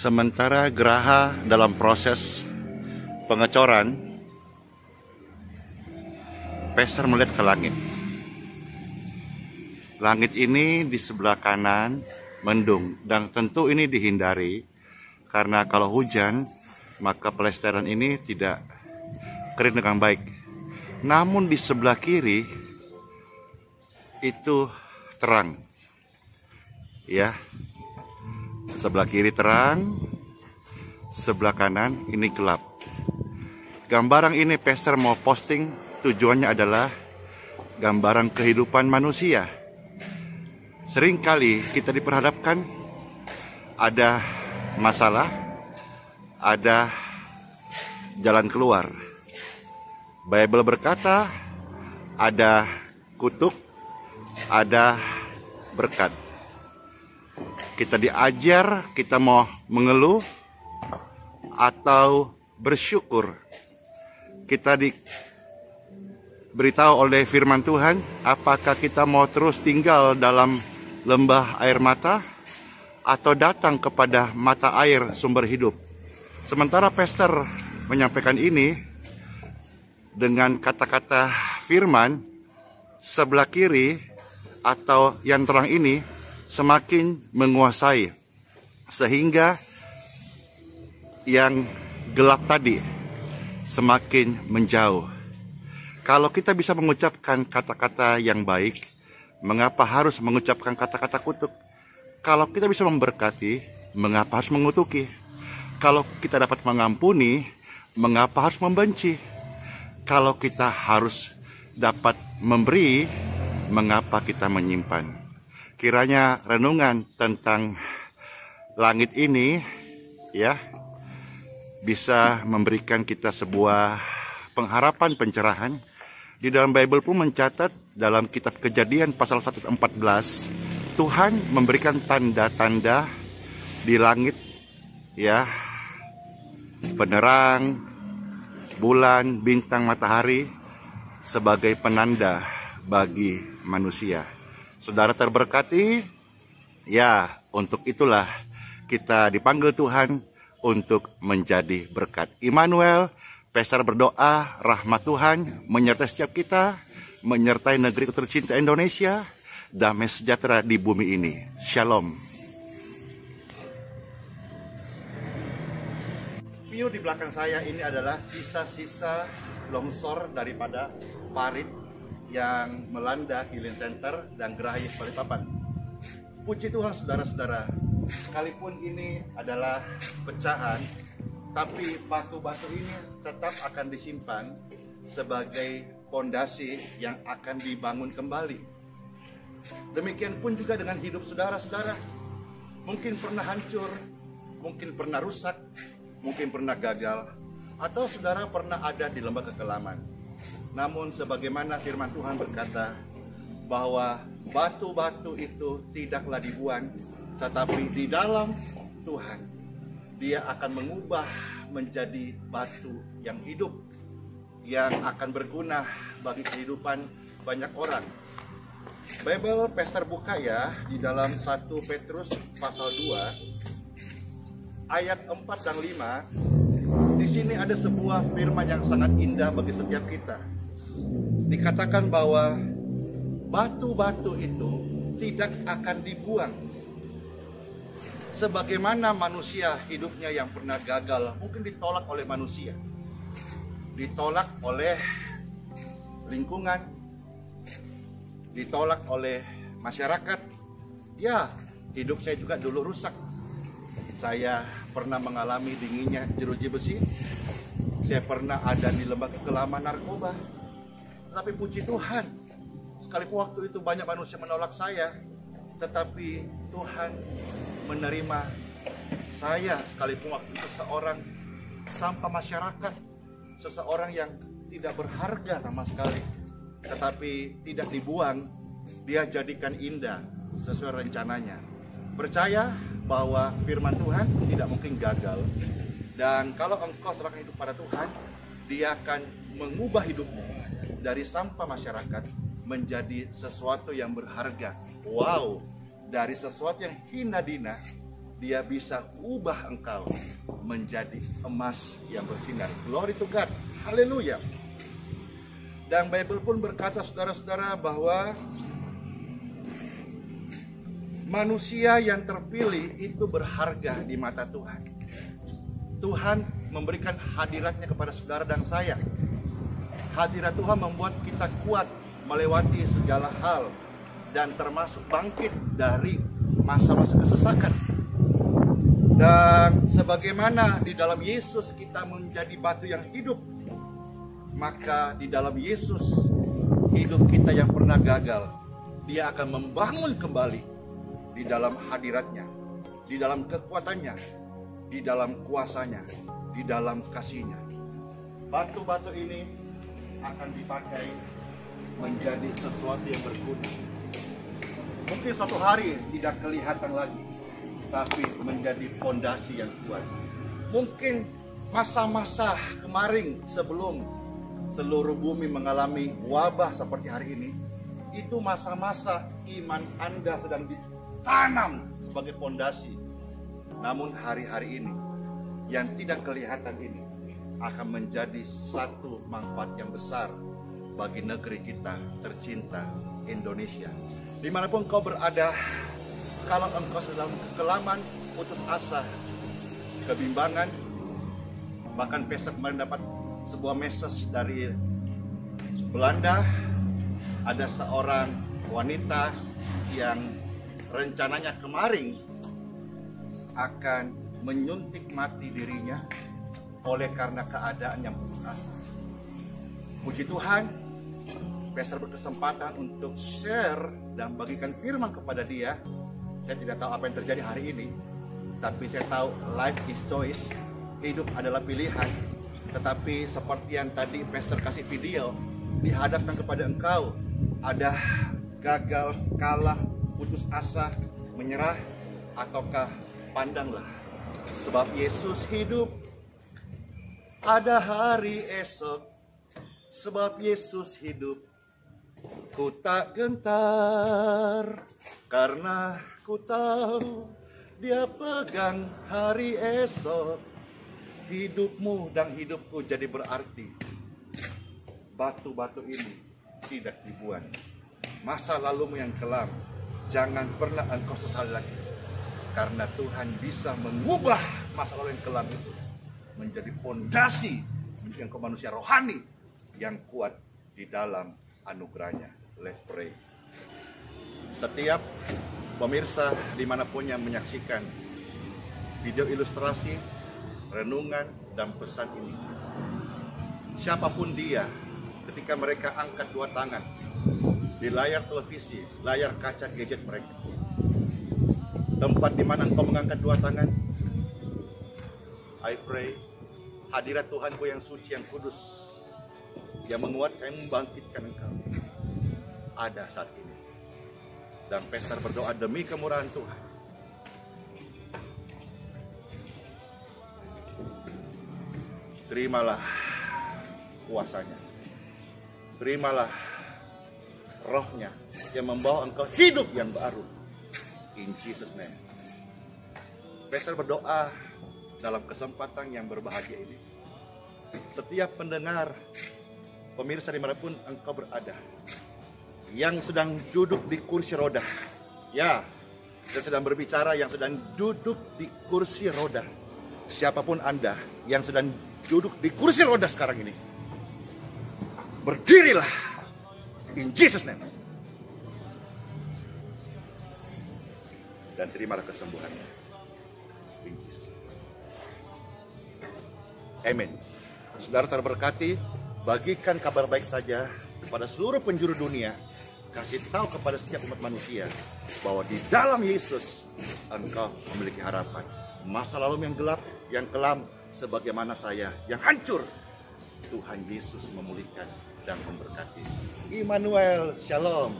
Sementara geraha dalam proses pengecoran, Pastor melihat ke langit. Langit ini di sebelah kanan mendung, dan tentu ini dihindari karena kalau hujan maka pelesteran ini tidak kering dengan baik. Namun di sebelah kiri itu terang, ya. Sebelah kiri terang, sebelah kanan ini gelap. Gambaran ini Pastor mau posting, tujuannya adalah gambaran kehidupan manusia. Seringkali kita diperhadapkan ada masalah, ada jalan keluar. Bible berkata ada kutuk, ada berkat. Kita diajar, kita mau mengeluh atau bersyukur. Kita diberitahu oleh firman Tuhan, apakah kita mau terus tinggal dalam lembah air mata atau datang kepada mata air sumber hidup. Sementara Pastor menyampaikan ini dengan kata-kata firman, sebelah kiri atau yang terang ini semakin menguasai, sehingga yang gelap tadi semakin menjauh. Kalau kita bisa mengucapkan kata-kata yang baik, mengapa harus mengucapkan kata-kata kutuk? Kalau kita bisa memberkati, mengapa harus mengutuki? Kalau kita dapat mengampuni, mengapa harus membenci? Kalau kita harus dapat memberi, mengapa kita menyimpan? Kiranya renungan tentang langit ini ya bisa memberikan kita sebuah pengharapan, pencerahan. Di dalam Bible pun mencatat dalam kitab Kejadian pasal 1:14, Tuhan memberikan tanda-tanda di langit ya, penerang, bulan, bintang, matahari sebagai penanda bagi manusia. Saudara terberkati, ya untuk itulah kita dipanggil Tuhan untuk menjadi berkat. Immanuel, Pastor berdoa rahmat Tuhan menyertai setiap kita, menyertai negeri tercinta Indonesia, damai sejahtera di bumi ini. Shalom. View di belakang saya ini adalah sisa-sisa longsor daripada parit yang melanda Healing Center dan Geraha Yesus Balikpapan. Puji Tuhan saudara-saudara, sekalipun ini adalah pecahan, tapi batu-batu ini tetap akan disimpan sebagai fondasi yang akan dibangun kembali. Demikian pun juga dengan hidup saudara-saudara. Mungkin pernah hancur, mungkin pernah rusak, mungkin pernah gagal, atau saudara pernah ada di lembah kekelaman. Namun sebagaimana firman Tuhan berkata bahwa batu-batu itu tidaklah dibuang, tetapi di dalam Tuhan Dia akan mengubah menjadi batu yang hidup, yang akan berguna bagi kehidupan banyak orang. Bible Pastor buka ya di dalam 1 Petrus pasal 2 ayat 4 dan 5. Di sini ada sebuah firman yang sangat indah bagi setiap kita. Dikatakan bahwa batu-batu itu tidak akan dibuang. Sebagaimana manusia hidupnya yang pernah gagal, mungkin ditolak oleh manusia, ditolak oleh lingkungan, ditolak oleh masyarakat. Ya, hidup saya juga dulu rusak. Saya pernah mengalami dinginnya jeruji besi. Saya pernah ada di lembah kekelaman narkoba. Tetapi puji Tuhan, sekalipun waktu itu banyak manusia menolak saya, tetapi Tuhan menerima saya, sekalipun waktu itu seorang sampah masyarakat, seseorang yang tidak berharga sama sekali, tetapi tidak dibuang, Dia jadikan indah sesuai rencananya. Percaya bahwa firman Tuhan tidak mungkin gagal, dan kalau engkau serahkan hidup pada Tuhan, Dia akan mengubah hidupmu dari sampah masyarakat menjadi sesuatu yang berharga. Wow, dari sesuatu yang hina dina Dia bisa ubah engkau menjadi emas yang bersinar. Glory to God. Haleluya. Dan Bible pun berkata, saudara-saudara, bahwa manusia yang terpilih itu berharga di mata Tuhan. Tuhan memberikan hadiratnya kepada saudara dan saya. Hadirat Tuhan membuat kita kuat melewati segala hal dan termasuk bangkit dari masa-masa kesesakan. Dan sebagaimana di dalam Yesus kita menjadi batu yang hidup, maka di dalam Yesus hidup kita yang pernah gagal, Dia akan membangun kembali di dalam hadiratnya, di dalam kekuatannya, di dalam kuasanya, di dalam kasihnya. Batu-batu ini akan dipakai menjadi sesuatu yang berguna. Mungkin suatu hari tidak kelihatan lagi, tapi menjadi fondasi yang kuat. Mungkin masa-masa kemarin sebelum seluruh bumi mengalami wabah seperti hari ini, itu masa-masa iman Anda sedang ditanam sebagai fondasi. Namun hari-hari ini yang tidak kelihatan ini akan menjadi satu manfaat yang besar bagi negeri kita tercinta Indonesia. Dimanapun kau berada, kalau engkau sedang kekelaman, putus asa, kebimbangan, bahkan besok kemarin dapat sebuah message dari Belanda, ada seorang wanita yang rencananya kemarin akan menyuntik mati dirinya oleh karena keadaan yang putus asa. Puji Tuhan, Pastor berkesempatan untuk share dan bagikan firman kepada dia. Saya tidak tahu apa yang terjadi hari ini, tapi saya tahu life is choice, hidup adalah pilihan. Tetapi seperti yang tadi Pastor kasih video, dihadapkan kepada engkau, ada gagal, kalah, putus asa, menyerah, ataukah pandanglah, sebab Yesus hidup, ada hari esok, sebab Yesus hidup. Ku tak gentar, karena ku tahu Dia pegang hari esok. Hidupmu dan hidupku jadi berarti. Batu-batu ini tidak dibuang. Masa lalumu yang kelam, jangan pernah engkau sesali lagi. Karena Tuhan bisa mengubah masa lalu yang kelam itu menjadi fondasi, menjadi engkau manusia rohani yang kuat di dalam anugerahnya. Let's pray. Setiap pemirsa dimanapun yang menyaksikan video ilustrasi, renungan, dan pesan ini, siapapun dia, ketika mereka angkat dua tangan di layar televisi, layar kaca gadget mereka, tempat di mana engkau mengangkat dua tangan, I pray, hadirat Tuhanku yang suci, yang kudus, yang menguatkan, yang membangkitkan engkau, ada saat ini. Dan Pastor berdoa demi kemurahan Tuhan, terimalah kuasanya, terimalah rohnya yang membawa engkau hidup yang baru. In Jesus name. Pastor berdoa dalam kesempatan yang berbahagia ini, setiap pendengar, pemirsa dimanapun engkau berada, yang sedang duduk di kursi roda, ya, saya sedang berbicara yang sedang duduk di kursi roda. Siapapun Anda yang sedang duduk di kursi roda sekarang ini, berdirilah in Jesus name, dan terimalah kesembuhannya. Amin. Saudara terberkati, bagikan kabar baik saja kepada seluruh penjuru dunia. Kasih tahu kepada setiap umat manusia bahwa di dalam Yesus engkau memiliki harapan. Masa lalu yang gelap, yang kelam, sebagaimana saya yang hancur, Tuhan Yesus memulihkan dan memberkati. Immanuel, Shalom.